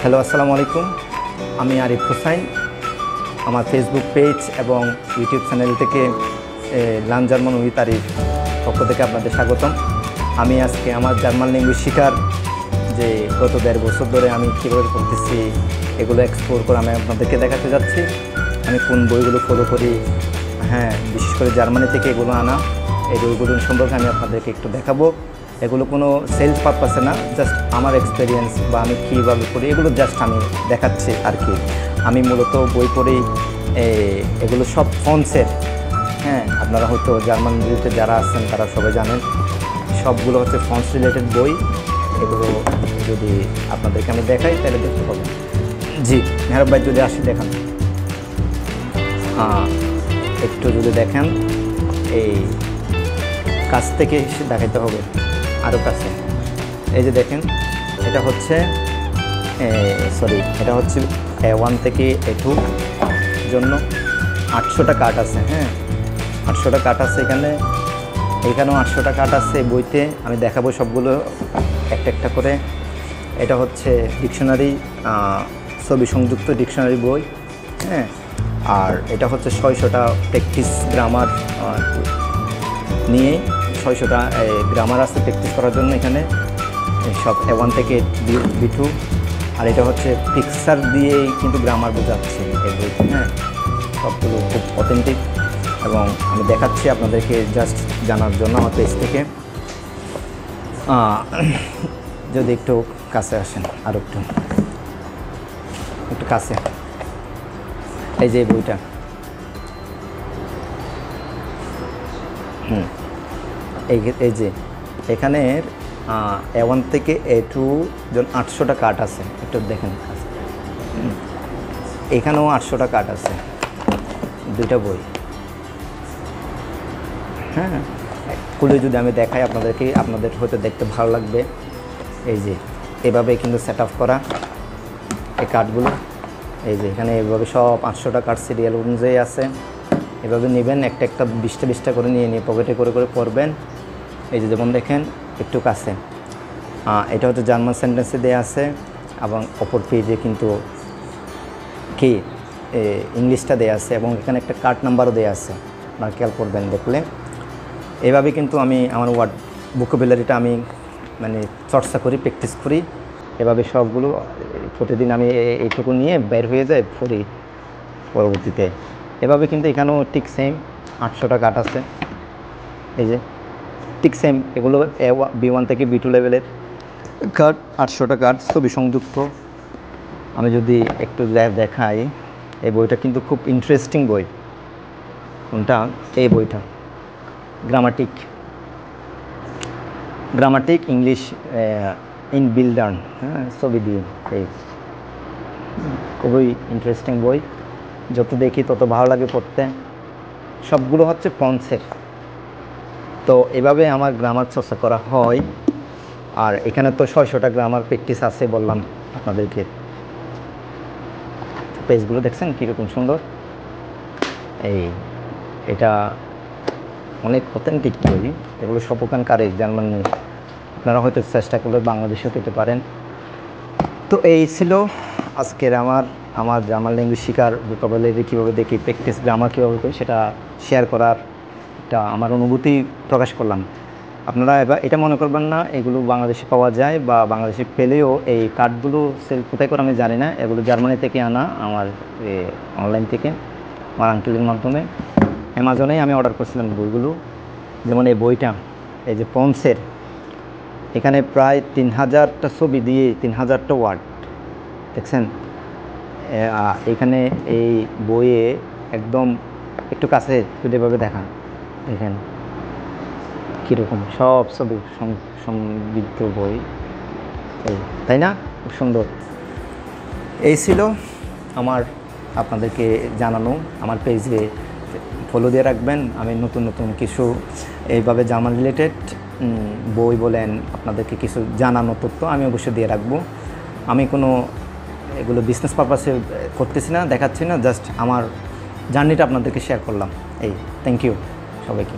Hello, আসসালামু আলাইকুম। আমি আরিফ হোসাইন। আমার ফেসবুক পেজ এবং ইউটিউব চ্যানেল থেকে লার্ন জার্মান উইথ আরিফ পক্ষ থেকে আপনাদের স্বাগতম। আমি আজকে আমার জার্মান ল্যাঙ্গুয়েজ শেখার যে গত 1.5 বছর ধরে আমি কীভাবে করতেছি এগুলো এক্সপ্লোর করে আমি আপনাদেরকে দেখাতে যাচ্ছি। আমি কোন বইগুলো ফলো করি, বিশেষ করে জার্মানি থেকে এগুলো আনা, এই বইগুলো সম্পর্কে আমি আপনাদেরকে একটু দেখাবো। এগুলো কোনো সেলস পারপাসে না, জাস্ট আমার এক্সপিরিয়েন্স বা আমি কীভাবে করি এগুলো জাস্ট আমি দেখাচ্ছি আর কি। আমি মূলত বই পড়ি, এগুলো সব ফ্রান্সের। আপনারা হয়তো জার্মান রিলেটেড যারা আছেন তারা সবাই জানেন, সবগুলো হচ্ছে ফ্রান্স রিলেটেড বই। এগুলো যদি আপনাদেরকে আমি দেখাই তাহলে দেখতে পাবেন। জি মেহরাব ভাই, যদি আসি দেখান, একটু যদি দেখেন, এই কাছ থেকে দেখাইতে হবে, আরও কাছে। এই যে দেখেন, এটা হচ্ছে এটা হচ্ছে A1 থেকে A2 জন্য 800টা কার্ড আছে। 800টা কার্ড আছে এখানেও 800টা কার্ড আছে বইতে। আমি দেখাবো সবগুলো একটা একটা করে। এটা হচ্ছে ডিকশনারি, ছবি সংযুক্ত ডিকশনারি বই। আর এটা হচ্ছে 600টা প্র্যাকটিস গ্রামার নিয়ে, 600টা গ্রামার আছে প্র্যাকটিস করার জন্য এখানে, সব A1 থেকে B2। আর এটা হচ্ছে পিকচার দিয়েই কিন্তু গ্রামার বোঝাচ্ছে এই বইতে। সবগুলো খুব অথেন্টিক এবং আমি দেখাচ্ছি আপনাদেরকে জাস্ট জানার জন্য আমার পেজ থেকে। যদি একটু কাছে আসেন, আর একটু কাছে, এই যে বইটা, এই যে এখানের A1 থেকে A2 জন 800টা কার্ড আছে, একটু দেখেন। এখানেও 800টা কার্ড আছে, দুইটা বই। খুলে যদি আমি দেখাই আপনাদের হয়তো দেখতে ভালো লাগবে। এই যে এভাবে কিন্তু সেট আপ করা এই কার্ডগুলো। এই যে এখানে এভাবে সব 800টা কার্ড সিরিয়াল অনুযায়ী আছে। এভাবে নেবেন, একটা 20টা করে নিয়ে পকেটে করে পড়বেন। এই যে যেমন দেখেন, একটু কাছে, এটা হচ্ছে জার্মান সেন্টেন্সে দেওয়া আছে এবং অপর পেজে কিন্তু কি ইংলিশটা দেওয়া আছে এবং এখানে একটা কার্ড নাম্বারও দেওয়া আছে, আপনারা খেয়াল করবেন দেখলে। এভাবে কিন্তু আমি আমার ওয়ার্ড ভোকাবুলারিটা আমি চর্চা করি, প্র্যাকটিস করি। এভাবে সবগুলো প্রতিদিন আমি এইটুকু নিয়ে বের হয়ে যায় পড়ি পরবর্তীতে। এভাবে কিন্তু এখানেও ঠিক সেম 800টা কার্ড আছে। এই যে ঠিক সেম, এগুলো B1 থেকে B2 লেভেলের কার্ড, 800টা কার্ড ছবি সংযুক্ত। আমি যদি একটু দেখাই, এই বইটা কিন্তু খুব ইন্টারেস্টিং বই। কোনটা? এই বইটা, গ্রামাটিক ইংলিশ ইন বিল্ডার্ন, ছবি দিয়ে। এই খুবই ইন্টারেস্টিং বই, যত দেখি তত ভালো লাগে পড়তে। সবগুলো হচ্ছে ফ্রান্সের। তো এভাবে আমার গ্রামার চর্চা করা হয়। আর এখানে তো 600টা গ্রামার প্র্যাকটিস আছে বললাম আপনাদেরকে। পেজগুলো দেখছেন কীরকম সুন্দর। এটা অনেক অথেন্টিক বই। এগুলো সপকানকারী জার্মান, আপনারা হয়তো চেষ্টা করলে বাংলাদেশেও পেতে পারেন। তো এই ছিল আজকের আমার জার্মান ল্যাঙ্গুয়েজ শেখার ভোকাবুলারি কীভাবে দেখি, প্র্যাকটিস গ্রামার কীভাবে করি সেটা শেয়ার করার একটা আমার অনুভূতি প্রকাশ করলাম। আপনারা এবার এটা মনে করবেন না এগুলো বাংলাদেশে পাওয়া যায় বা বাংলাদেশে পেলেও এই কার্ডগুলো সেল কোথায় করে আমি জানি না। এগুলো জার্মানি থেকে আনা, আমার অনলাইন থেকে আমার আঙ্কেলের মাধ্যমে অ্যামাজনেই আমি অর্ডার করছিলাম বইগুলো। যেমন এই বইটা, এই যে ফ্রান্সের, এখানে প্রায় 3000টা ছবি দিয়ে 3000টা ওয়ার্ড দেখছেন। এখানে এই বইয়ে একদম একটু কাছে যদি এভাবে দেখেন কীরকম সব ছবি সমৃদ্ধ বই, তাই না? খুব সুন্দর। এই ছিল আমার আপনাদেরকে জানানো। আমার পেজে ফলো দিয়ে রাখবেন। আমি নতুন কিছু এইভাবে জার্মান রিলেটেড বই বলেন, আপনাদেরকে কিছু জানানো তথ্য আমি অবশ্যই দিয়ে রাখবো। আমি কোনো এগুলো বিজনেস পারপাসে করতেছি না, দেখাচ্ছি না, জাস্ট আমার জার্নিটা আপনাদেরকে শেয়ার করলাম। থ্যাংক ইউ সবাইকে।